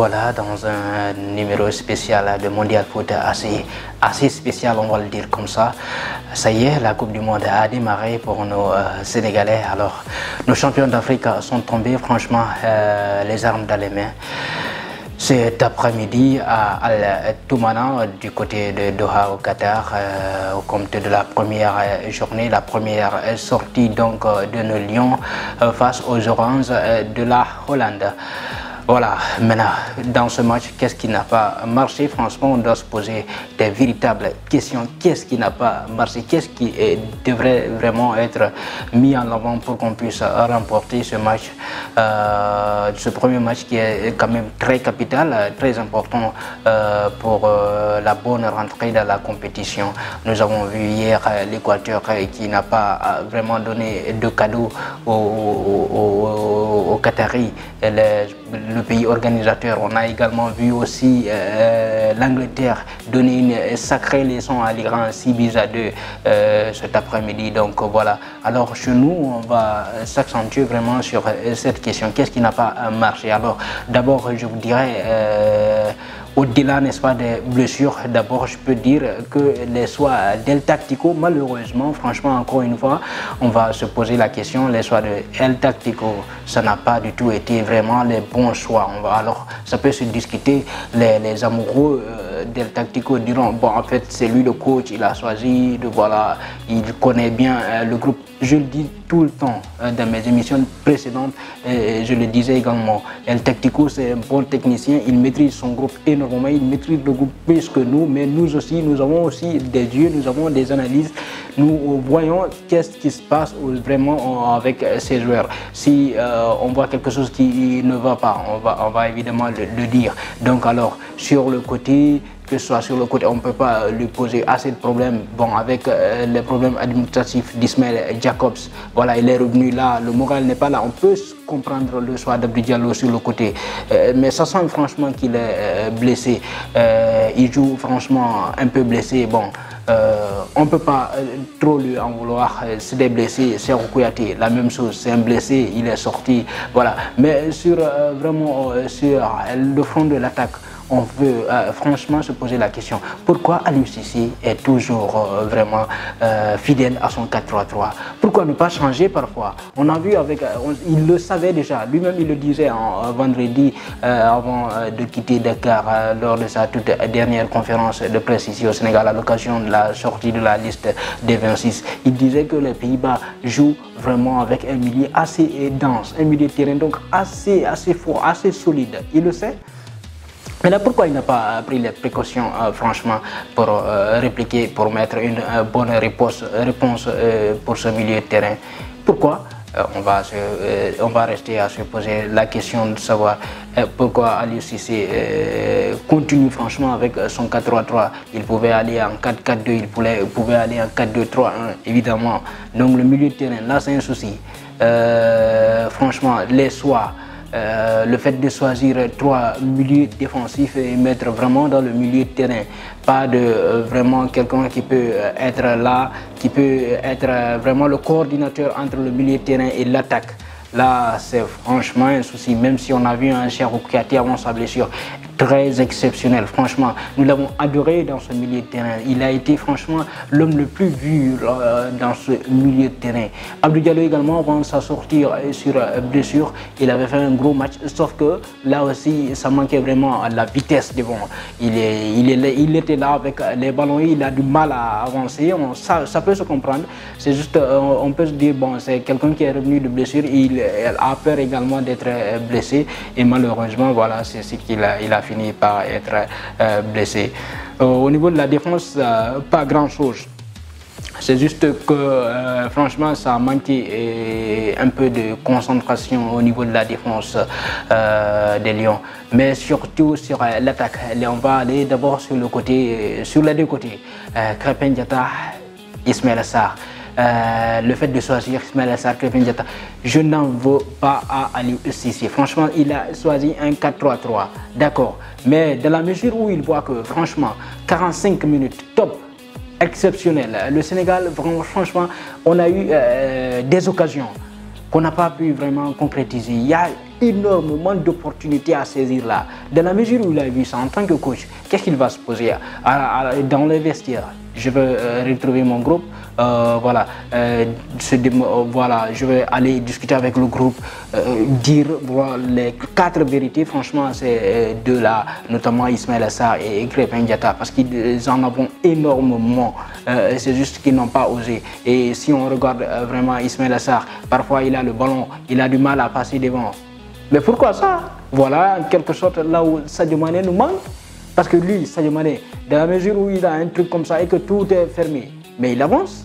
revoilà dans un numéro spécial de Mondial Foot assez spécial, on va le dire comme ça. Ça y est, la Coupe du Monde a démarré pour nos Sénégalais. Alors, nos champions d'Afrique sont tombés, franchement, les armes dans les mains. Cet après-midi à Al-Toumana, du côté de Doha au Qatar, au compte de la première journée, la première sortie donc de nos Lions face aux Oranges de la Hollande. Voilà, maintenant, dans ce match, qu'est-ce qui n'a pas marché? Franchement, on doit se poser des véritables questions. Qu'est-ce qui n'a pas marché? Qu'est-ce qui devrait vraiment être mis en avant pour qu'on puisse remporter ce match, ce premier match qui est quand même très capital, très important pour la bonne rentrée dans la compétition. Nous avons vu hier l'Équateur qui n'a pas vraiment donné de cadeau aux Qataris, le pays organisateur. On a également vu aussi l'Angleterre donner une sacrée leçon à l'Iran, 6-2 cet après-midi. Donc voilà, alors chez nous, on va s'accentuer vraiment sur cette question. Qu'est-ce qui n'a pas marché? Alors d'abord, je vous dirais, au-delà, n'est-ce pas, des blessures, d'abord, je peux dire que les choix d'El Tactico, malheureusement, franchement, encore une fois, on va se poser la question, les choix de El Tactico, ça n'a pas du tout été vraiment les bons choix. Alors, ça peut se discuter, les amoureux d'El Tactico diront, bon, en fait, c'est lui le coach, il a choisi, voilà, il connaît bien le groupe. Je le dis tout le temps dans mes émissions précédentes, je le disais également, El Tactico c'est un bon technicien, il maîtrise son groupe énormément, il maîtrise le groupe plus que nous, mais nous aussi, nous avons aussi des yeux, nous avons des analyses, nous voyons qu'est-ce qui se passe vraiment avec ces joueurs. Si on voit quelque chose qui ne va pas, on va évidemment le dire. Donc alors, sur le côté, que ce soit sur le côté, on ne peut pas lui poser assez de problèmes. Bon, avec les problèmes administratifs d'Ismaël Jacobs, voilà, il est revenu là, le moral n'est pas là. On peut comprendre le choix d'Abdou Diallo sur le côté, mais ça sent franchement qu'il est blessé. Il joue franchement un peu blessé. Bon, on ne peut pas trop lui en vouloir. C'est des blessés. C'est Kouyaté, la même chose, c'est un blessé, il est sorti. Voilà, mais sur vraiment sur le front de l'attaque, on veut franchement se poser la question, pourquoi Aliou Cissé est toujours vraiment fidèle à son 4-3-3? Pourquoi ne pas changer parfois? On a vu avec, il le savait déjà, lui-même il le disait vendredi avant de quitter Dakar lors de sa toute dernière conférence de presse ici au Sénégal à l'occasion de la sortie de la liste des 26. Il disait que les Pays-Bas jouent vraiment avec un milieu assez dense, un milieu de terrain donc assez fort, assez solide. Il le sait. Mais là, pourquoi il n'a pas pris les précautions, franchement, pour répliquer, pour mettre une bonne réponse pour ce milieu de terrain? Pourquoi? On va rester à se poser la question de savoir pourquoi Aliou Cissé continue franchement avec son 4-3-3. Il pouvait aller en 4-4-2, il pouvait aller en 4-2-3-1, évidemment. Donc le milieu de terrain, là c'est un souci. Franchement, les choix. Le fait de choisir 3 milieux défensifs et mettre vraiment dans le milieu de terrain, pas de vraiment quelqu'un qui peut être là, qui peut être vraiment le coordinateur entre le milieu de terrain et l'attaque. Là, c'est franchement un souci, même si on a vu un Cheikhou Kouyaté avant sa blessure, très exceptionnel. Franchement, nous l'avons adoré dans ce milieu de terrain. Il a été franchement l'homme le plus vu dans ce milieu de terrain. Abdou Diallo également, avant sa sortie sur blessure, il avait fait un gros match, sauf que là aussi, ça manquait vraiment à la vitesse devant. Il était là avec les ballons, il a du mal à avancer, ça peut se comprendre. C'est juste, on peut se dire, bon, c'est quelqu'un qui est revenu de blessure, il a peur également d'être blessé et malheureusement, voilà, c'est ce qu'il a fini par être blessé. Au niveau de la défense, pas grand-chose. C'est juste que franchement ça a manqué un peu de concentration au niveau de la défense des Lions. Mais surtout sur l'attaque, on va aller d'abord sur le côté, sur les deux côtés. Krépin Diatta, Ismaïla Sarr. Le fait de choisir Ismaïla Sarr, Krépin Diatta, je n'en veux pas à Aliou Cissé. Franchement, il a choisi un 4-3-3, d'accord. Mais dans la mesure où il voit que franchement, 45 minutes top, exceptionnel. Le Sénégal, vraiment, franchement, on a eu des occasions qu'on n'a pas pu vraiment concrétiser. Il y a énormément d'opportunités à saisir là. Dans la mesure où il a vu ça en tant que coach, qu'est-ce qu'il va se poser dans les vestiaires? Je veux retrouver mon groupe, voilà, voilà, je vais aller discuter avec le groupe, dire voilà, les 4 vérités. Franchement, ces deux-là, notamment Ismaïla Sarr et Krépin Diatta, parce qu'ils en ont énormément. C'est juste qu'ils n'ont pas osé. Et si on regarde vraiment Ismaïla Sarr, parfois il a le ballon, il a du mal à passer devant. Mais pourquoi ça? Voilà, en quelque sorte, là où Sadio Mané nous manque. Parce que lui, Sadio Mané, dans la mesure où il a un truc comme ça et que tout est fermé, mais il avance.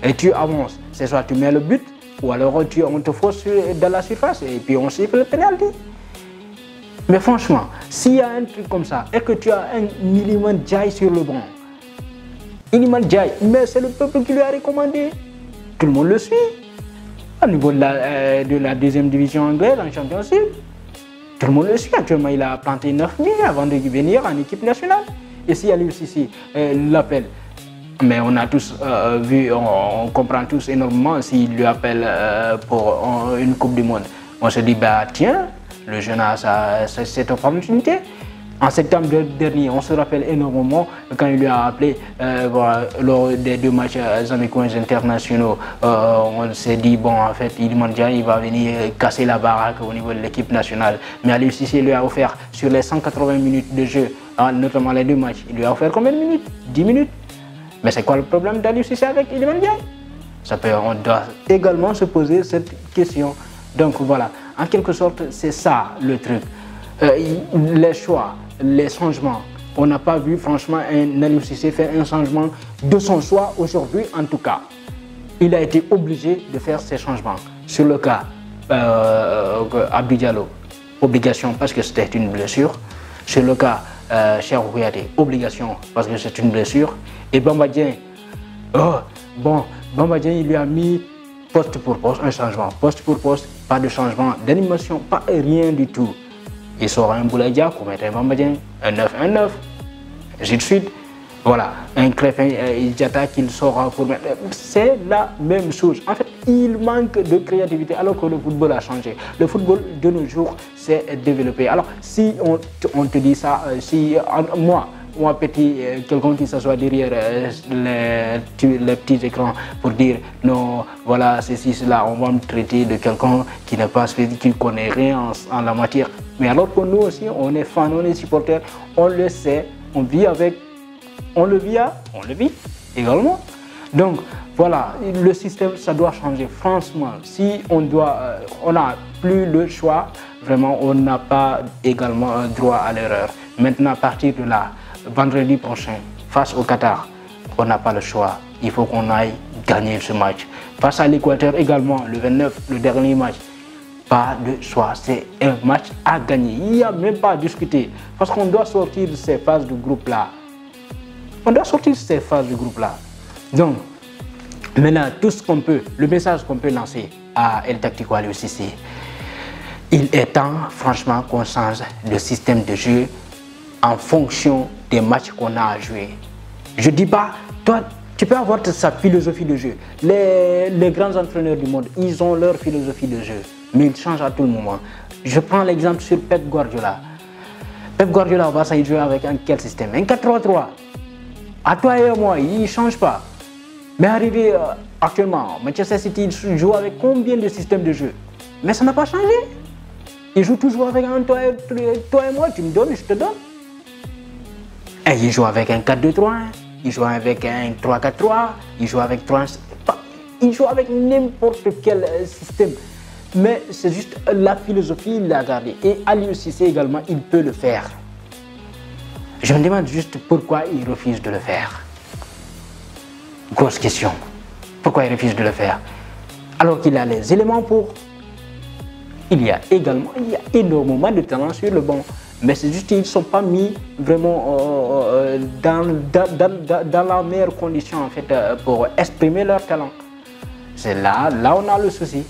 Et tu avances. C'est soit tu mets le but, ou alors on te force dans la surface et puis on siffle le penalty. Mais franchement, s'il y a un truc comme ça et que tu as un Iliman Ndiaye sur le banc, Iliman Ndiaye, mais c'est le peuple qui lui a recommandé. Tout le monde le suit. Au niveau de la deuxième division anglaise, en Championship, tout le monde le suit. Actuellement, il a planté 9 000 avant de venir en équipe nationale. Et si Aliou Cissé l'appelle, mais on a tous vu, on comprend tous énormément s'il lui appelle pour une Coupe du Monde. On se dit, bah tiens, le jeune a cette opportunité. En septembre dernier, on se rappelle énormément quand il lui a appelé voilà, lors des 2 matchs amicaux internationaux. On s'est dit, bon, en fait, Iliman Ndiaye, il va venir casser la baraque au niveau de l'équipe nationale. Mais Aliou Cissé lui a offert, sur les 180 minutes de jeu, notamment les 2 matchs, il lui a offert combien de minutes? 10 minutes. Mais c'est quoi le problème d'Aliou Cissé avec Iliman Ndiaye? On doit également se poser cette question. Donc voilà, en quelque sorte, c'est ça le truc. Les choix, les changements. On n'a pas vu franchement un Aliou Cissé faire un changement de son choix aujourd'hui en tout cas. Il a été obligé de faire ces changements. Sur le cas Abdou Diallo, obligation parce que c'était une blessure. Sur le cas Cheikhou Kouyaté, obligation parce que c'est une blessure. Et Bamba Dieng, Bamba Dieng, il lui a mis poste pour poste un changement. Poste pour poste, pas de changement d'animation, pas rien du tout. Il sort un Boulaïdia pour mettre un Bamba Dieng, un 9, ainsi de suite. Voilà, un Krépin Diatta qu'il sort pour mettre. C'est la même chose. En fait, il manque de créativité alors que le football a changé. Le football de nos jours s'est développé. Alors, si on te dit ça, si moi petit, quelqu'un qui s'assoit derrière les petits écrans pour dire non, voilà, ceci, cela, on va me traiter de quelqu'un qui n'est pas qui ne connaît rien en la matière. Mais alors que nous aussi, on est fans, on est supporters, on le sait, on vit avec, on le vit également. Donc voilà, le système, ça doit changer. Franchement, si on n'a plus le choix, vraiment, on n'a pas également droit à l'erreur. Maintenant, à partir de là, vendredi prochain, face au Qatar, on n'a pas le choix. Il faut qu'on aille gagner ce match. Face à l'Équateur également, le 29, le dernier match. Pas de choix, c'est un match à gagner. Il n'y a même pas à discuter. Parce qu'on doit sortir de ces phases de groupe-là. On doit sortir de ces phases de groupe-là. Donc, maintenant, tout ce qu'on peut, le message qu'on peut lancer à El Tactico Aliou Cissé, il est temps, franchement, qu'on change le système de jeu en fonction des matchs qu'on a à jouer. Je ne dis pas, toi, tu peux avoir sa philosophie de jeu. Les grands entraîneurs du monde, ils ont leur philosophie de jeu, mais ils changent à tout le moment. Je prends l'exemple sur Pep Guardiola. Pep Guardiola, va ça, il joue avec quel système? Un 4-3-3. À toi et à moi, il ne change pas. Mais arrivé actuellement, Manchester City joue avec combien de systèmes de jeu? Mais ça n'a pas changé. Il joue toujours avec un toi et moi, tu me donnes, je te donne. Et il joue avec un 4-2-3, il joue avec un 3-4-3, il joue avec il joue avec n'importe quel système. Mais c'est juste la philosophie, il l'a gardée. Et Aliou Cissé également, il peut le faire. Je me demande juste pourquoi il refuse de le faire. Grosse question. Pourquoi il refuse de le faire? Alors qu'il a les éléments pour. Il y a énormément de talent sur le banc. Mais c'est juste qu'ils ne sont pas mis vraiment dans la meilleure condition en fait, pour exprimer leur talent. C'est là on a le souci.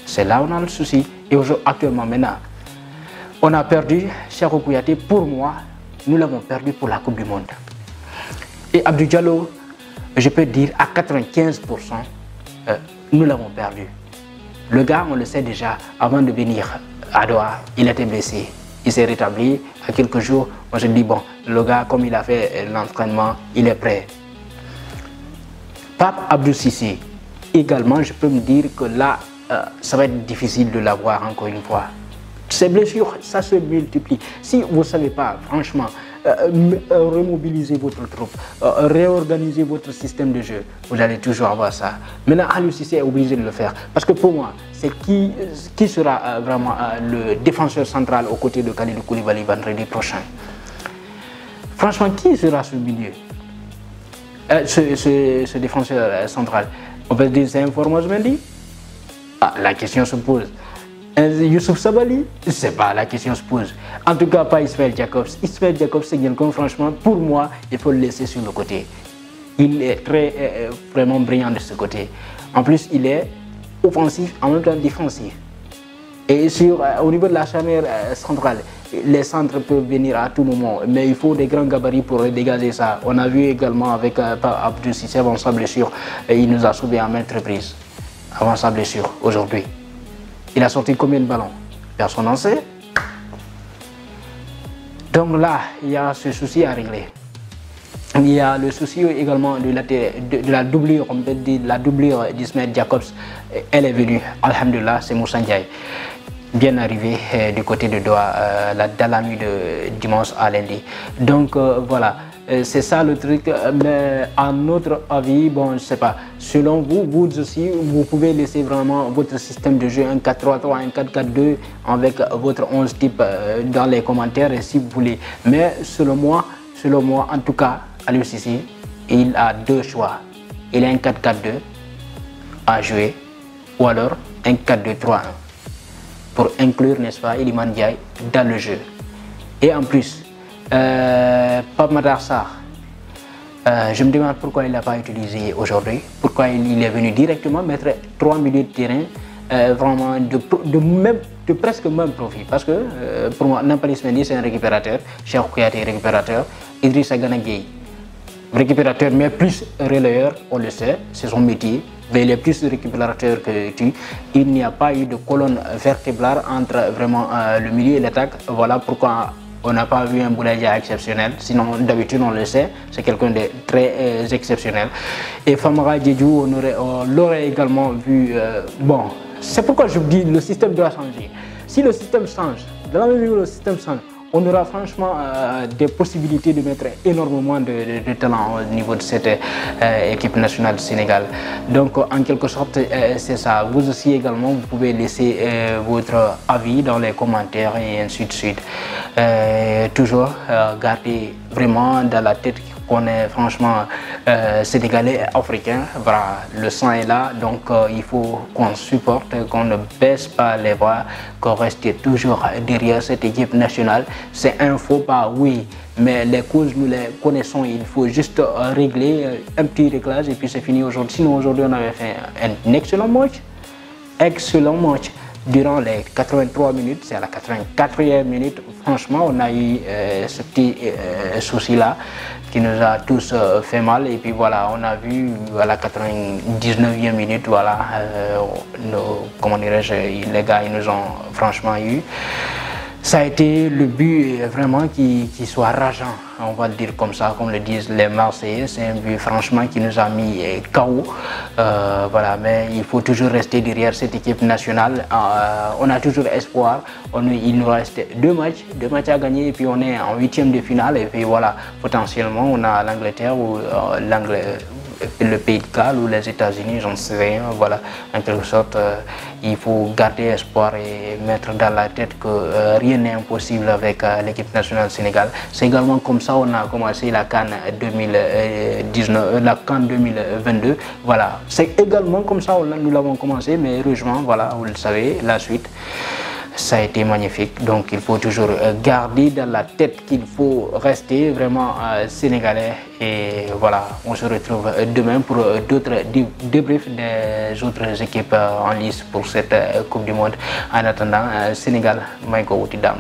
C'est là on a le souci. Et actuellement maintenant, on a perdu Cheikhou Kouyaté. Pour moi, nous l'avons perdu pour la Coupe du Monde. Et Abdou Diallo, je peux dire à 95%, nous l'avons perdu. Le gars, on le sait déjà, avant de venir à Doha, il était blessé. Il s'est rétabli. À quelques jours, on se dit, bon, le gars, comme il a fait l'entraînement, il est prêt. Pape Abdou Cissé, également, je peux me dire que là, ça va être difficile de l'avoir encore une fois. Ces blessures, ça se multiplie. Si vous ne savez pas, franchement, remobiliser votre troupe, réorganiser votre système de jeu, vous allez toujours avoir ça. Maintenant, Aliou Cissé est obligé de le faire. Parce que pour moi, c'est qui sera vraiment le défenseur central aux côtés de Kalidou Koulibaly vendredi prochain. Franchement, qui sera ce milieu, ce défenseur central? On peut dire c'est un Formose Mendy. Ah, la question se pose. Youssouf Sabaly, c'est pas la question se pose. En tout cas, pas Ismaël Jacobs. Ismaël Jacobs, c'est quelqu'un, franchement, pour moi, il faut le laisser sur le côté. Il est vraiment brillant de ce côté. En plus, il est offensif, en même temps défensif. Et au niveau de la charnière centrale, les centres peuvent venir à tout moment, mais il faut des grands gabarits pour dégager ça. On a vu également avec Abdou Cissé avant sa blessure, il nous a sauvé à maintes reprises avant sa blessure aujourd'hui. Il a sorti combien de ballons? Personne n'en sait. Donc là, il y a ce souci à régler. Il y a le souci également de la doublure, on peut dire la doublure d'Ismaël Jacobs. Elle est venue, alhamdulillah, c'est Moussa Ndiaye. Bien arrivé du côté de Doha, dans la nuit de dimanche à lundi. Donc voilà. C'est ça le truc, mais à notre avis, bon, je ne sais pas, selon vous, vous aussi, vous pouvez laisser vraiment votre système de jeu, un 4-3-3, un 4-4-2, avec votre 11 type dans les commentaires, si vous voulez. Mais selon moi, en tout cas, Aliou Cissé, il a deux choix. Il a un 4-4-2 à jouer, ou alors un 4-2-3-1, pour inclure, n'est-ce pas, Iliman Ndiaye dans le jeu. Et en plus, Pape Matar Sarr, je me demande pourquoi il ne l'a pas utilisé aujourd'hui, pourquoi il est venu directement mettre 3 milieux de terrain vraiment de presque même profil. Parce que pour moi, Nampalys Mendy c'est un récupérateur, Cheikh Kouyaté récupérateur, Idrissa Gana Gueye récupérateur, mais plus relayeur, on le sait, c'est son métier, mais il est plus récupérateur que tu. Il n'y a pas eu de colonne vertébrale entre vraiment le milieu et l'attaque. Voilà pourquoi on n'a pas vu un Boulaye Dia exceptionnel, sinon d'habitude on le sait, c'est quelqu'un de très exceptionnel. Et Famara Diédhiou, on l'aurait également vu. Bon, c'est pourquoi je vous dis le système doit changer. Si le système change, dans la mesure où le système change, on aura franchement des possibilités de mettre énormément de talent au niveau de cette équipe nationale du Sénégal. Donc en quelque sorte, c'est ça. Vous aussi également, vous pouvez laisser votre avis dans les commentaires et ainsi de suite. Toujours garder vraiment dans la tête qu'on est franchement sénégalais, africain. Voilà, le sang est là, donc il faut qu'on supporte, qu'on ne baisse pas les bras, qu'on reste toujours derrière cette équipe nationale. C'est un faux pas, oui, mais les causes nous les connaissons. Il faut juste régler un petit réglage et puis c'est fini aujourd'hui. Sinon aujourd'hui on avait fait un excellent match. Durant les 83 minutes, c'est à la 84e minute, franchement, on a eu ce petit souci-là qui nous a tous fait mal. Et puis voilà, on a vu à la 99e minute, voilà, comment dirais-je, les gars, ils nous ont franchement eu. Ça a été le but vraiment qui soit rageant, on va le dire comme ça, comme le disent les Marseillais. C'est un but franchement qui nous a mis KO. Voilà, mais il faut toujours rester derrière cette équipe nationale. On a toujours espoir. Il nous reste deux matchs à gagner et puis on est en 8e de finale. Et puis voilà, potentiellement on a l'Angleterre ou le Pays de Galles ou les États-Unis, j'en sais rien. Voilà, en quelque sorte, il faut garder espoir et mettre dans la tête que rien n'est impossible avec l'équipe nationale du Sénégal. C'est également comme ça on a commencé la CAN 2019, la CAN 2022. Voilà, c'est également comme ça nous l'avons commencé, mais heureusement, voilà, vous le savez, la suite. Ça a été magnifique, donc il faut toujours garder dans la tête qu'il faut rester vraiment sénégalais. Et voilà, on se retrouve demain pour d'autres débriefs des autres équipes en lice pour cette Coupe du Monde. En attendant, Sénégal, Maïko Outidam.